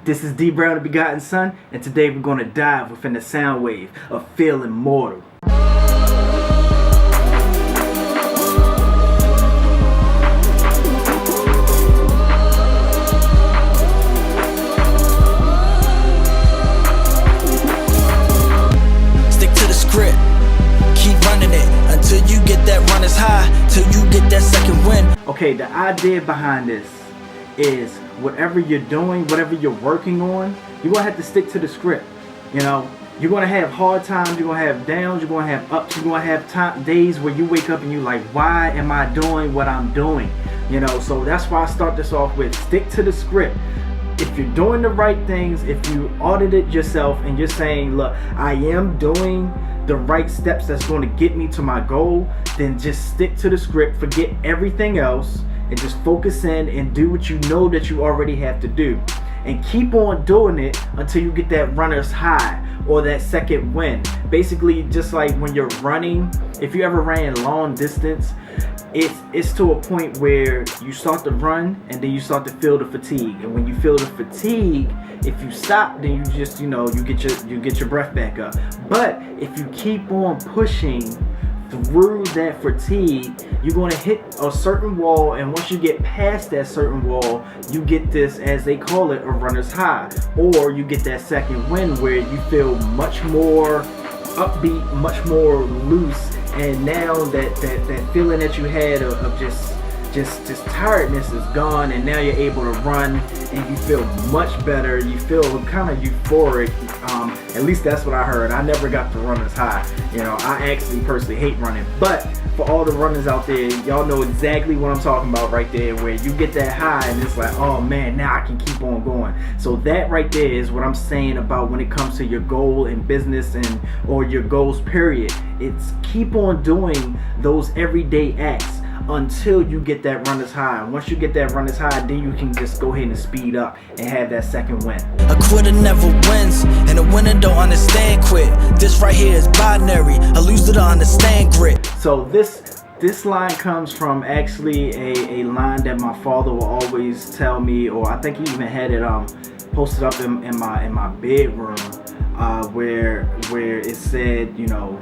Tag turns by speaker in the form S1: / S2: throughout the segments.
S1: This is D Brown, the Begotten Son, and today we're going to dive within the Soundwave of Feel Immortal.
S2: Stick to the script, keep running it until you get that runner's high, till you get that second win.
S1: Okay, the idea behind this is whatever you're doing, whatever you're working on, you're going to have to stick to the script. You know, you're going to have hard times, you're going to have downs, you're going to have ups, you're going to have days where you wake up and you're like, why am I doing what I'm doing? You know, so that's why I start this off with stick to the script. If you're doing the right things, if you audit it yourself and you're saying, look, I am doing the right steps that's going to get me to my goal, then just stick to the script, forget everything else, and just focus in and do what you know that you already have to do. And keep on doing it until you get that runner's high or that second win. Basically, just like when you're running, if you ever ran long distance, it's to a point where you start to run and then you start to feel the fatigue. And when you feel the fatigue, if you stop, then you just, you get your breath back up. But if you keep on pushing through that fatigue, you're going to hit a certain wall, and once you get past that certain wall, you get this, as they call it, a runner's high, or you get that second win where you feel much more upbeat, much more loose, and now that feeling that you had of just tiredness is gone, and now you're able to run and you feel much better. You feel kind of euphoric. At least that's what I heard. I never got the runner's high. You know, I actually personally hate running, but for all the runners out there, y'all know exactly what I'm talking about right there, where you get that high and it's like, oh man, now I can keep on going. So that right there is what I'm saying about when it comes to your goal in business or your goals period. It's keep on doing those everyday acts until you get that runner's high. And once you get that runner's high, then you can just go ahead and speed up and have that second win.
S2: A quitter never wins, and a winner don't understand quit. This right here is binary. A loser don't understand grit.
S1: So this line comes from actually a line that my father will always tell me, or I think he even had it posted up in my bedroom, where it said, you know,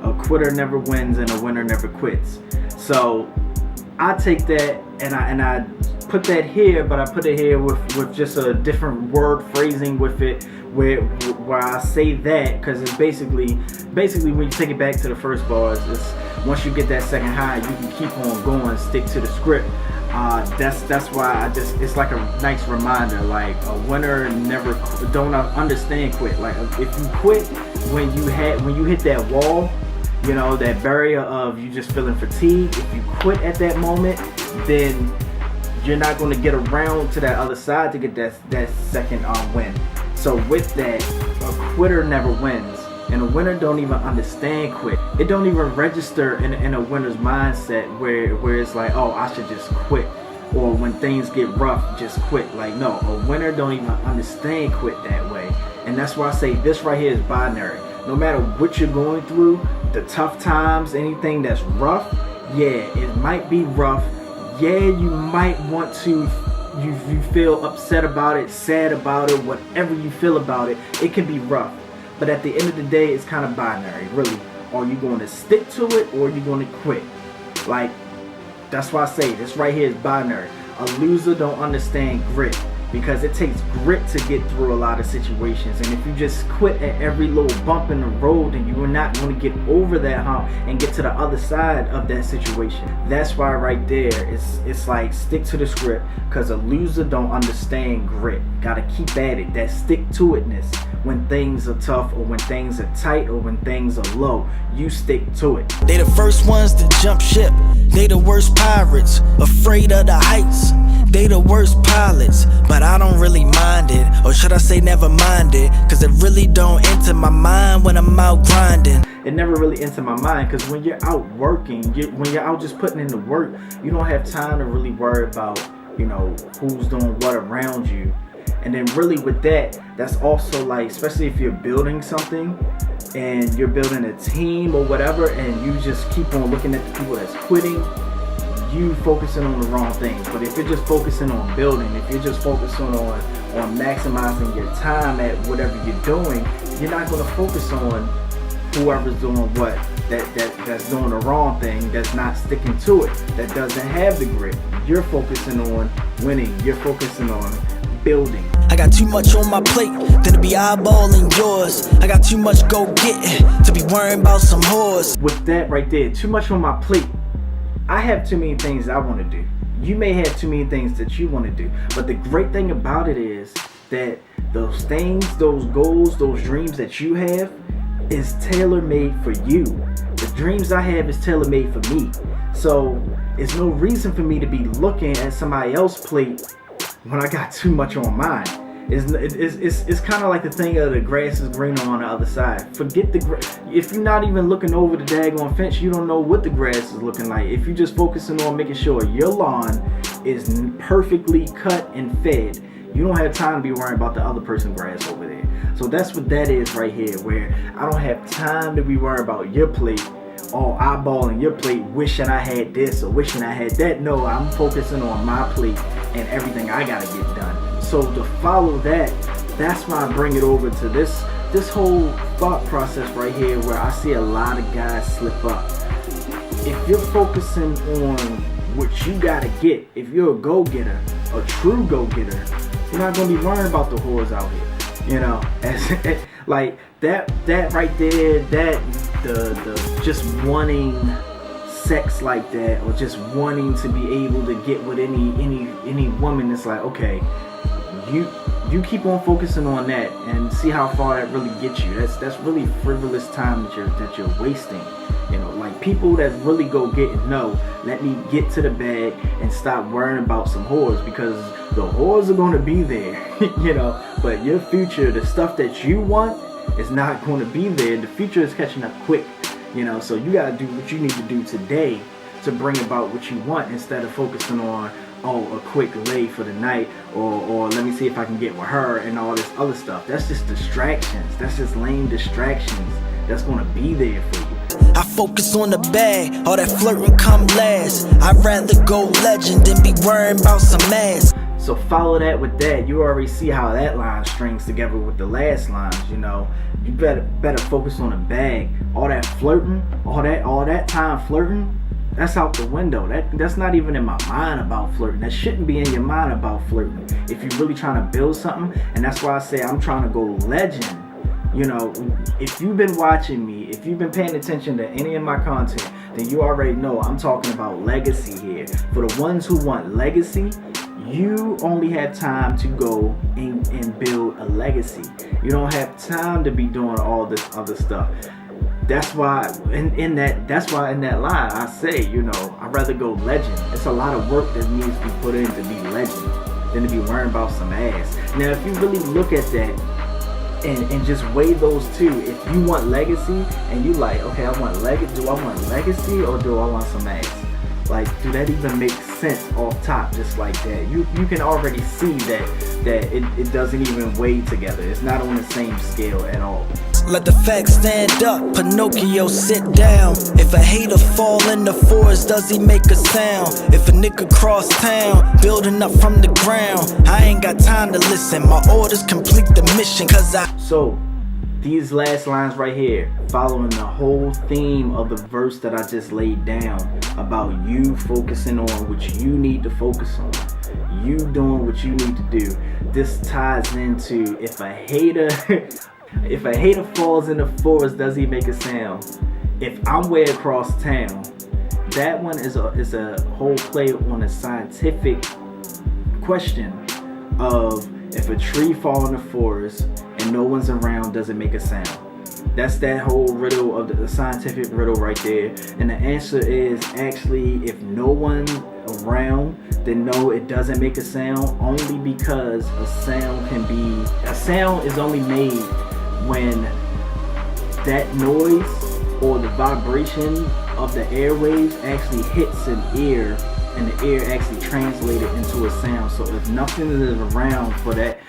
S1: a quitter never wins and a winner never quits. So I take that and I put that here, but I put it here with just a different word phrasing with it, where I say that, because it's basically when you take it back to the first bars, it's once you get that second high, you can keep on going, stick to the script. That's why it's like a nice reminder, like a winner never don't understand quit. Like if you quit when you hit that wall, you know, that barrier of you just feeling fatigued, if you quit at that moment, then you're not going to get around to that other side to get that second win. So with that, a quitter never wins, and a winner don't even understand quit. It don't even register in a winner's mindset where it's like, oh, I should just quit, or when things get rough, just quit. Like, no, a winner don't even understand quit that way. And that's why I say this right here is binary. No matter what you're going through, the tough times, anything that's rough, yeah, it might be rough. Yeah, you might want to, you feel upset about it, sad about it, whatever you feel about it, it can be rough. But at the end of the day, it's kind of binary, really. Are you going to stick to it, or are you going to quit? Like, that's why I say this right here is binary. A loser don't understand grit, because it takes grit to get through a lot of situations. And if you just quit at every little bump in the road, then you are not going to get over that hump and get to the other side of that situation. That's why right there, it's like stick to the script, because a loser don't understand grit. Gotta keep at it, that stick to itness. When things are tough, or when things are tight, or when things are low, you stick to it.
S2: They the first ones to jump ship. They the worst pirates, afraid of the heights. They the worst pilots, but I don't really mind it. Or should I say never mind it, cause it really don't enter my mind when I'm out grinding.
S1: It never really entered my mind, because when you're out working, when you're out just putting in the work, you don't have time to really worry about, you know, who's doing what around you. And then really with that, that's also like, especially if you're building something and you're building a team or whatever, and you just keep on looking at the people that's quitting, you focusing on the wrong things. But if you're just focusing on building, if you're just focusing on on maximizing your time at whatever you're doing, you're not going to focus on whoever's doing what, that's doing the wrong thing, that's not sticking to it, that doesn't have the grit. You're focusing on winning. You're focusing on building.
S2: I got too much on my plate than to be eyeballing yours. I got too much go getting to be worrying about some whores.
S1: With that right there, too much on my plate. I have too many things I want to do. You may have too many things that you want to do. But the great thing about it is that those things, those goals, those dreams that you have is tailor-made for you. The dreams I have is tailor-made for me. So it's no reason for me to be looking at somebody else's plate when I got too much on mine. It's kind of like the thing of the grass is greener on the other side. Forget the grass. If you're not even looking over the daggone fence, you don't know what the grass is looking like. If you're just focusing on making sure your lawn is perfectly cut and fed, you don't have time to be worrying about the other person's grass over there. So that's what that is right here, where I don't have time to be worrying about your plate, or eyeballing your plate, wishing I had this or wishing I had that. No, I'm focusing on my plate and everything I gotta get done. So to follow that, that's why I bring it over to this whole thought process right here, where I see a lot of guys slip up. If you're focusing on what you gotta get, if you're a go-getter, a true go-getter, you're not gonna be worrying about the whores out here. You know, like that right there, the just wanting sex like that, or just wanting to be able to get with any woman. It's like, okay, you keep on focusing on that and see how far that really gets you. That's really frivolous time that you're wasting. You know, like people that really go get it, no, let me get to the bag and stop worrying about some whores, because the whores are going to be there. You know, but your future, the stuff that you want, is not going to be there. The future is catching up quick. You know, so you got to do what you need to do today to bring about what you want, instead of focusing on, oh, a quick lay for the night, or let me see if I can get with her and all this other stuff. That's just distractions. That's just lame distractions that's going to be there for you.
S2: I focus on the bag, all that flirting come last. I'd rather go legend than be worrying about some ass.
S1: So follow that with that. You already see how that line strings together with the last lines. You know, you better focus on the bag. All that flirting, all that time flirting, that's out the window. That's not even in my mind about flirting. That shouldn't be in your mind about flirting if you're really trying to build something. And that's why I say I'm trying to go legend. You know, if you've been watching me, if you've been paying attention to any of my content, then you already know I'm talking about legacy here. For the ones who want legacy, you only have time to go and build a legacy. You don't have time to be doing all this other stuff. That's why in that line I say, you know, I'd rather go legend. It's a lot of work that needs to be put in to be legend than to be worrying about some ass. Now, if you really look at that and just weigh those two, if you want legacy and you like, okay, I want legacy. Do I want legacy or do I want some ass? Like, do that even make sense off top just like that? You can already see that it doesn't even weigh together. It's not on the same scale at all.
S2: Let the facts stand up, Pinocchio sit down. If a hater fall in the forest, does he make a sound? If a nigga cross town, building up from the ground, I ain't got time to listen, my orders complete the mission, cause
S1: So, these last lines right here, following the whole theme of the verse that I just laid down, about you focusing on what you need to focus on, you doing what you need to do. This ties into if a hater falls in the forest, does he make a sound? If I'm way across town, that one is a whole play on a scientific question of if a tree fall in the forest and no one's around, does it make a sound? That's that whole riddle of the scientific riddle right there. And the answer is actually, if no one's around, then no, it doesn't make a sound, only because a sound is only made when that noise or the vibration of the airwaves actually hits an ear, and the ear actually translates it into a sound. So if nothing is around for that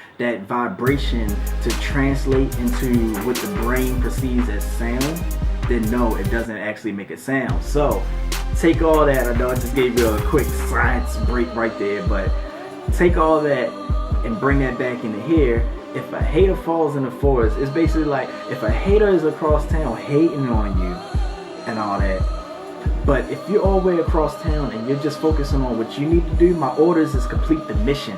S1: vibration to translate into what the brain perceives as sound, then no, it doesn't actually make a sound. So take all that. I know I just gave you a quick science break right there, but take all that and bring that back into here. If a hater falls in the forest, it's basically like if a hater is across town hating on you and all that. But if you're all the way across town and you're just focusing on what you need to do, my orders is complete the mission.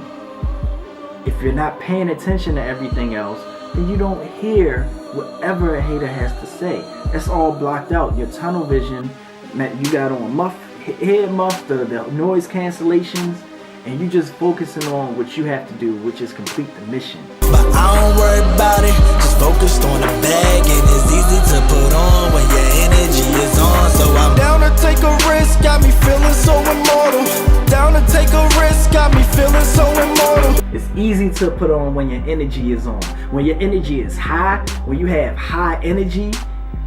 S1: If you're not paying attention to everything else, then you don't hear whatever a hater has to say. That's all blocked out. Your tunnel vision, you got on head muff, the noise cancellations, and you just focusing on what you have to do, which is complete the mission.
S2: But I don't worry about it, just focused on the bag, and it's easy to put on when your energy is on. So I'm down to take a risk, got me feeling so immortal. Down to take a risk, got me feeling so immortal.
S1: It's easy to put on when your energy is on. When your energy is high, when you have high energy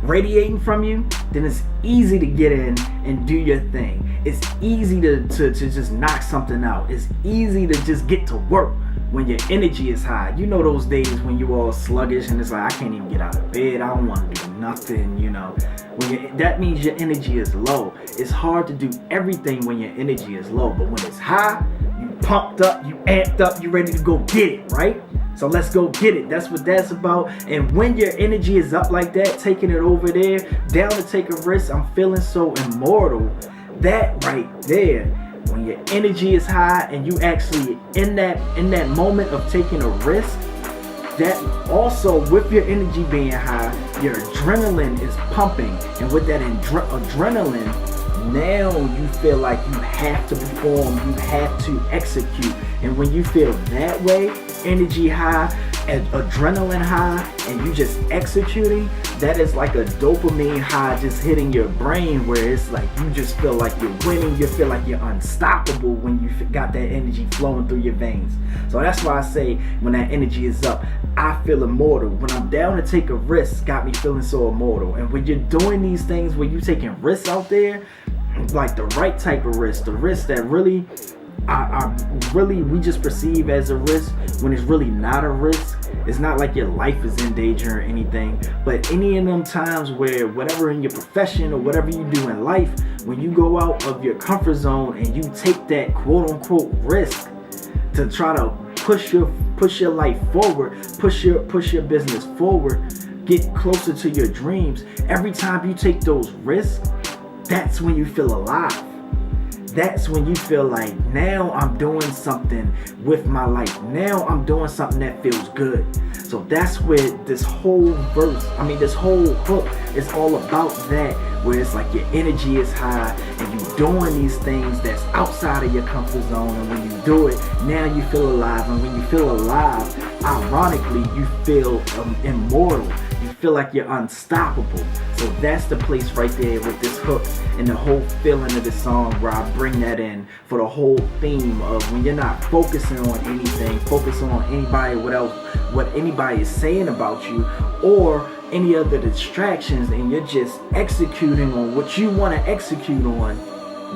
S1: radiating from you, then it's easy to get in and do your thing. It's easy to just knock something out. It's easy to just get to work when your energy is high. You know those days when you all sluggish and it's like, I can't even get out of bed, I don't want to do nothing, you know. That means your energy is low. It's hard to do everything when your energy is low, but when it's high, you pumped up, you amped up, you ready to go get it, right? So let's go get it. That's what that's about. And when your energy is up like that, taking it over there, down to take a risk, I'm feeling so immortal. That right there, when your energy is high and you actually in that moment of taking a risk, that also with your energy being high, your adrenaline is pumping. And with that adrenaline, now you feel like you have to perform, you have to execute. And when you feel that way, energy high and adrenaline high, and you just executing, that is like a dopamine high just hitting your brain, where it's like you just feel like you're winning, you feel like you're unstoppable when you got that energy flowing through your veins. So that's why I say when that energy is up, I feel immortal. When I'm down to take a risk, got me feeling so immortal. And when you're doing these things, when you're taking risks out there, like the right type of risk, the risk that really we just perceive as a risk when it's really not a risk. It's not like your life is in danger or anything, but any of them times where whatever in your profession or whatever you do in life, when you go out of your comfort zone and you take that quote unquote risk to try to push your life forward, push your business forward, get closer to your dreams, every time you take those risks, that's when you feel alive. That's when you feel like, now I'm doing something with my life. Now I'm doing something that feels good. So that's where this whole this whole hook is all about that, where it's like your energy is high and you're doing these things that's outside of your comfort zone. And when you do it, now you feel alive. And when you feel alive, ironically, you feel immortal. You feel like you're unstoppable. So that's the place right there with this hook and the whole feeling of the song, where I bring that in for the whole theme of when you're not focusing on anything, focusing on what anybody is saying about you or any other distractions, and you're just executing on what you want to execute on.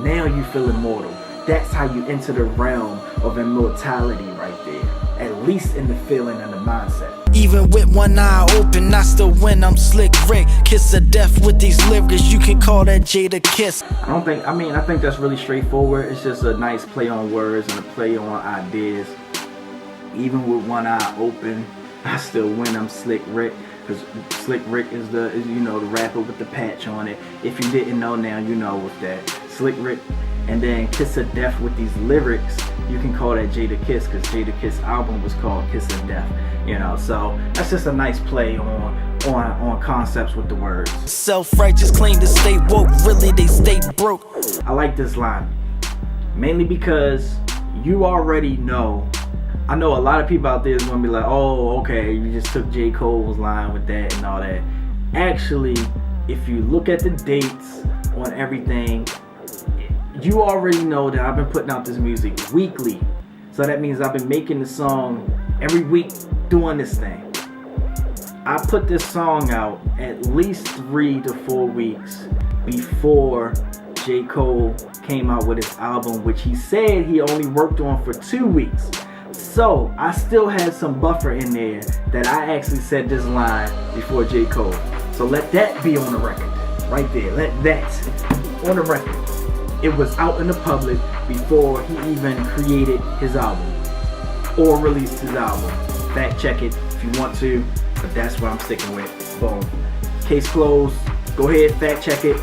S1: Now you feel immortal. That's how you enter the realm of immortality right there, at least in the feeling and the mindset.
S2: Even with one eye open, I still win, I'm Slick Rick. Kiss of death with these lyrics, you can call that Jada Kiss.
S1: I think that's really straightforward. It's just a nice play on words and a play on ideas. Even with one eye open, I still win, I'm Slick Rick. Because Slick Rick is the rapper with the patch on it. If you didn't know, now you know with that. Slick Rick. And then Kiss of Death with these lyrics, you can call that Jada Kiss, because Jada Kiss album was called Kiss of Death. So that's just a nice play on concepts with the words.
S2: Self-righteous claim to stay woke, really they stay broke.
S1: I like this line, mainly because you already know. I know a lot of people out there is gonna be like, oh, okay, you just took J. Cole's line with that and all that. Actually, if you look at the dates on everything, you already know that I've been putting out this music weekly. So that means I've been making the song every week, doing this thing. I put this song out at least 3 to 4 weeks before J. Cole came out with his album, which he said he only worked on for 2 weeks. So I still had some buffer in there that I actually said this line before J. Cole. So let that be on the record, right there. Let that on the record. It was out in the public before he even created his album. or released his album. Fact check it if you want to, but that's what I'm sticking with. Boom. Case closed. Go ahead, fact check it.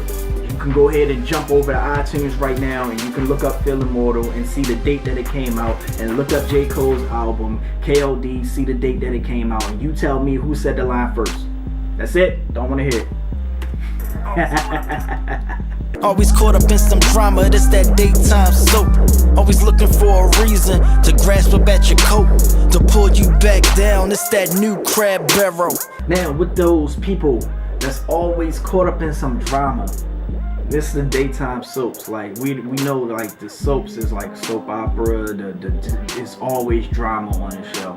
S1: You can go ahead and jump over to iTunes right now and you can look up Feel Immortal and see the date that it came out, and look up J. Cole's album, KOD, see the date that it came out, and you tell me who said the line first. That's it. Don't want to hear it.
S2: Always caught up in some drama, that's that daytime soap. Always looking for a reason to grasp up at your coat, to pull you back down, it's that new crab barrel.
S1: Now, with those people that's always caught up in some drama, this is the daytime soaps. Like we know, like the soaps is like soap opera. It's always drama on the show,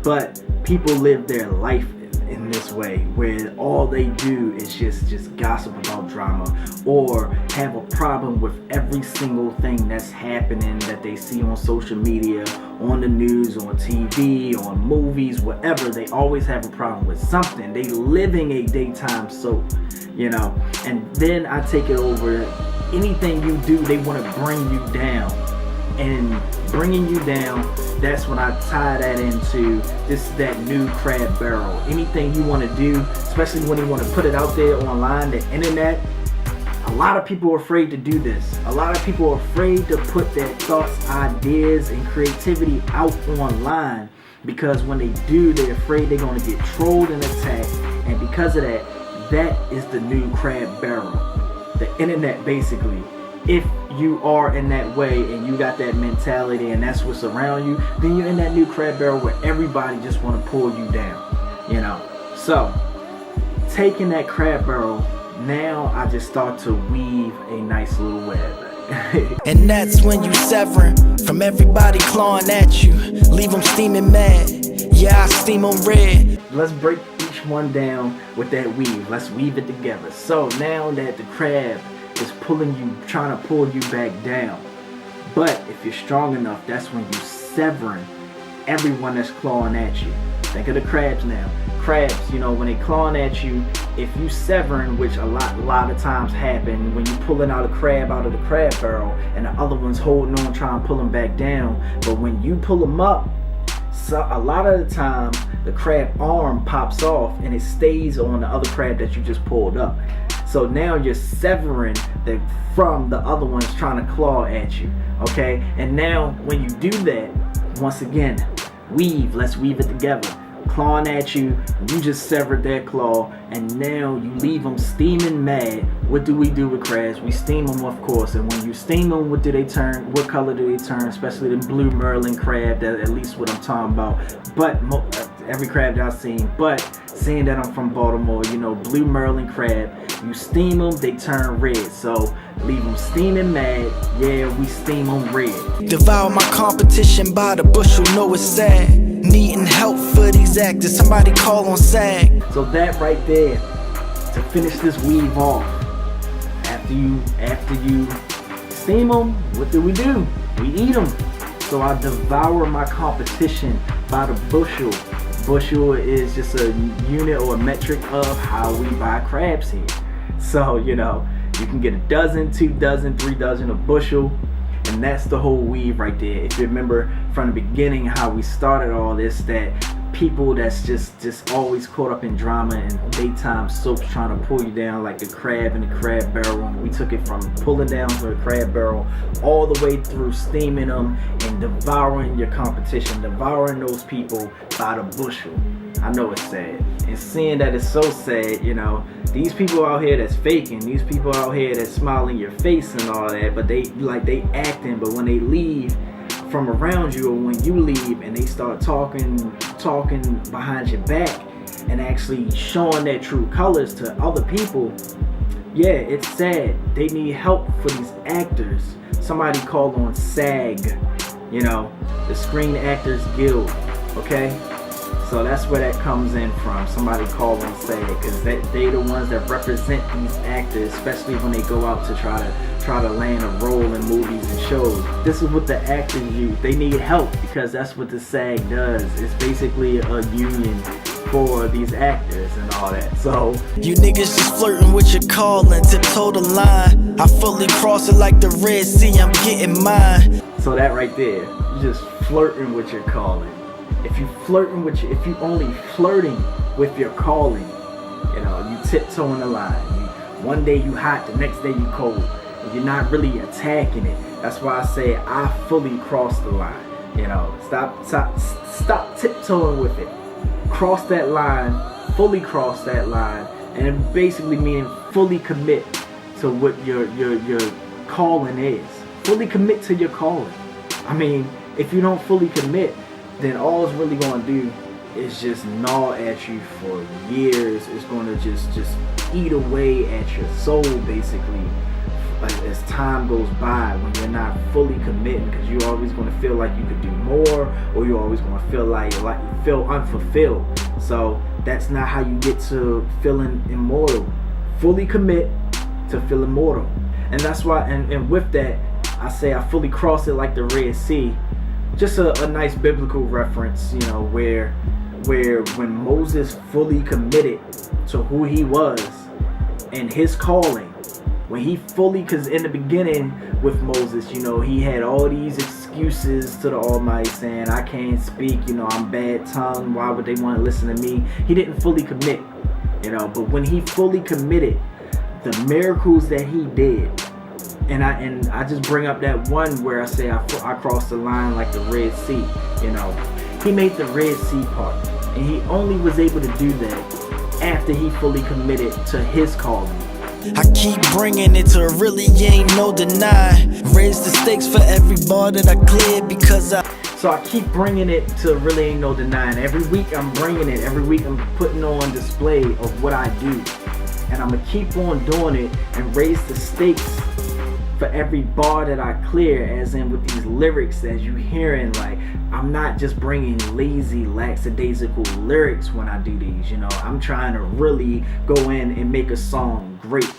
S1: but people live their life in this way, where all they do is just gossip about drama, or have a problem with every single thing that's happening that they see on social media, on the news, on TV, on movies, whatever. They always have a problem with something. They living a daytime soap, you know. And then I take it over. Anything you do, they want to bring you down, and bringing you down, that's when I tie that into that new crab barrel. Anything you want to do, especially when you want to put it out there online, the internet, a lot of people are afraid to do this. A lot of people are afraid to put their thoughts, ideas, and creativity out online, because when they do, they're afraid they're going to get trolled and attacked. And because of that, that is the new crab barrel. The internet, basically. If you are in that way and you got that mentality and that's what's around you, then you're in that new crab barrel where everybody just want to pull you down, you know. So taking that crab barrel, now I just start to weave a nice little web.
S2: And that's when you severing from everybody clawing at you, leave them steaming mad. Yeah, I steam them red.
S1: Let's break each one down with that weave. Let's weave it together. So now that the crab is pulling you, trying to pull you back down, but if you're strong enough, that's when you severing everyone that's clawing at you. Think of the crabs now. Crabs, you know, when they clawing at you, if you severing, which a lot of times happen when you pulling out a crab out of the crab barrel and the other one's holding on trying to pull them back down, but when you pull them up, so a lot of the time the crab arm pops off and it stays on the other crab that you just pulled up. So now you're severing from the other ones trying to claw at you, okay? And now when you do that, once again, weave, let's weave it together. Clawing at you, you just severed their claw, and now you leave them steaming mad. What do we do with crabs? We steam them, of course, and when you steam them, what do they turn? What color do they turn? Especially the blue marlin crab, that at least what I'm talking about. But every crab that I've seen, but seeing that I'm from Baltimore, you know, blue marlin crab, you steam them, they turn red. So leave them steaming mad, yeah, we steam them red.
S2: Devour my competition by the bushel, know it's sad. Needing help for these actors, somebody call on SAG.
S1: So that right there, to finish this weave off, after you steam them, what do? We eat them. So I devour my competition by the bushel. Bushel is just a unit or a metric of how we buy crabs here. So, you know, you can get a dozen, 2 dozen, 3 dozen, a bushel, and that's the whole weave right there. If you remember from the beginning how we started all this, that people that's just always caught up in drama and daytime soaps trying to pull you down, like the crab and the crab barrel. And we took it from pulling down to the crab barrel all the way through steaming them and devouring your competition, devouring those people by the bushel. I know it's sad, and seeing that it's so sad, you know, these people out here that's faking, these people out here that's smiling your face and all that, but they acting, but when they leave from around you, or when you leave and they start talking behind your back and actually showing their true colors to other people, yeah, it's sad. They need help for these actors. Somebody called on SAG, you know, the Screen Actors Guild, okay? So that's where that comes in from. Somebody called on SAG, because they the ones that represent these actors, especially when they go out to try to land a role in movies and shows. This is what the actors use. They need help, because that's what the SAG does. It's basically a union for these actors and all that. So
S2: you niggas just flirting with your calling, tiptoe the line. I fully cross it like the Red Sea, I'm getting mine.
S1: So that right there, just flirting with your calling, if you only flirting with your calling, you tiptoeing the line. One day you hot, the next day you cold, and you're not really attacking it. That's why I say I fully crossed the line. Stop tiptoeing with it. Cross that line, fully cross that line, and it basically meaning fully commit to what your calling is. Fully commit to your calling. I mean, if you don't fully commit, then all it's really going to do is just gnaw at you for years. It's going to just eat away at your soul, basically, as time goes by, when you're not fully committing, because you're always going to feel like you could do more, or you're always going to feel like you feel unfulfilled. So that's not how you get to feeling immortal. Fully commit to feel immortal. And that's why, and with that, I say I fully crossed it like the Red Sea. Just a nice biblical reference, where when Moses fully committed to who he was and his calling, when he fully, because in the beginning with Moses, he had all these excuses to the Almighty saying, I can't speak, I'm bad tongue, why would they want to listen to me? He didn't fully commit, but when he fully committed, the miracles that he did, and I just bring up that one where I say I crossed the line like the Red Sea. He made the Red Sea part, and he only was able to do that after he fully committed to his calling.
S2: I keep bringing it to really ain't no deny. Raise the stakes for every bar that I cleared because
S1: So I keep bringing it to really ain't no denying. Every week I'm bringing it. Every week I'm putting on display of what I do. And I'm going to keep on doing it and raise the stakes for every bar that I clear, as in with these lyrics as you hearing. Like, I'm not just bringing lazy, lackadaisical lyrics when I do these. I'm trying to really go in and make a song great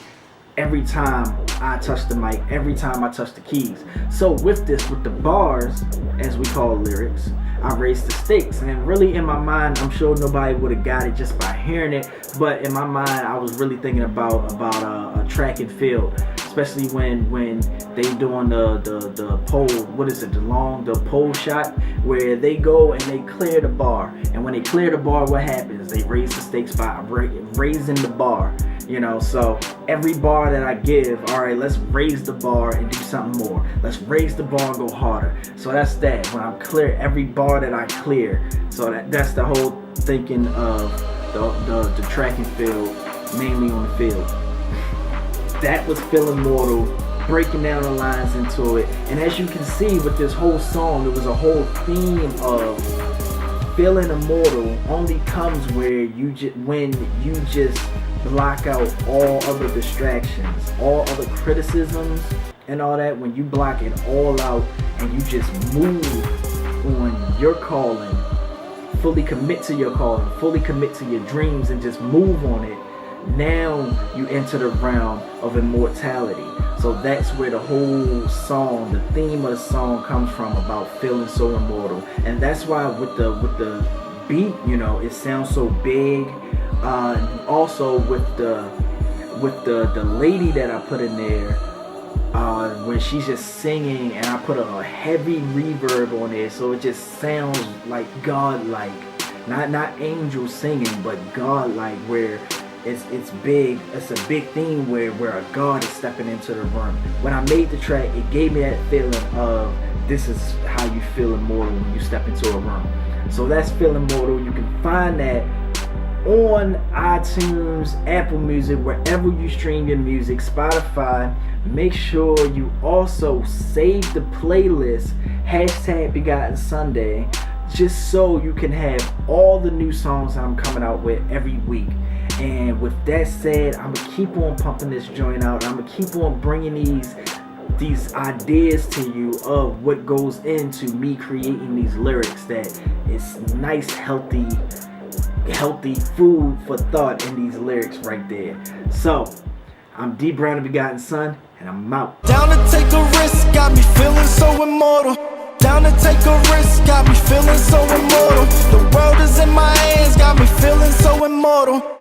S1: every time I touch the mic, every time I touch the keys. So with the bars, as we call lyrics, I raised the stakes. And really in my mind, I'm sure nobody would have got it just by hearing it, but in my mind I was really thinking about a track and field, especially when they doing the pole, the pole shot, where they go and they clear the bar, and when they clear the bar, what happens? They raise the stakes by raising the bar. So every bar that I give, all right, let's raise the bar and do something more. Let's raise the bar and go harder. So that's that. When I clear every bar that I clear, so that's the whole thinking of the track and field, mainly on the field. That was Feel Immortal, breaking down the lines into it. And as you can see with this whole song, there was a whole theme of feeling immortal only comes when you just block out all other distractions, all other criticisms and all that. When you block it all out and you just move on your calling, fully commit to your calling, fully commit to your dreams, and just move on it, now you enter the realm of immortality. So that's where the whole song, the theme of the song comes from, about feeling so immortal. And that's why with the beat, it sounds so big. Also with the lady that I put in there, when she's just singing, and I put a heavy reverb on it, so it just sounds like God-like, not angel singing, but God-like, where it's big. It's a big theme where a God is stepping into the room. When I made the track, it gave me that feeling of this is how you feel immortal when you step into a room. So that's Feel Immortal. You can find that on iTunes, Apple Music, wherever you stream your music, Spotify. Make sure you also save the playlist #Begotten Sunday, just so you can have all the new songs I'm coming out with every week. And with that said, I'm gonna keep on pumping this joint out. I'm gonna keep on bringing these ideas to you of what goes into me creating these lyrics, that it's nice, healthy food for thought in these lyrics right there. So I'm D Brown, the Begotten Son, and I'm out.
S2: Down to take a risk, got me feeling so immortal. Down to take a risk, got me feeling so immortal. The world is in my hands, got me feeling so immortal.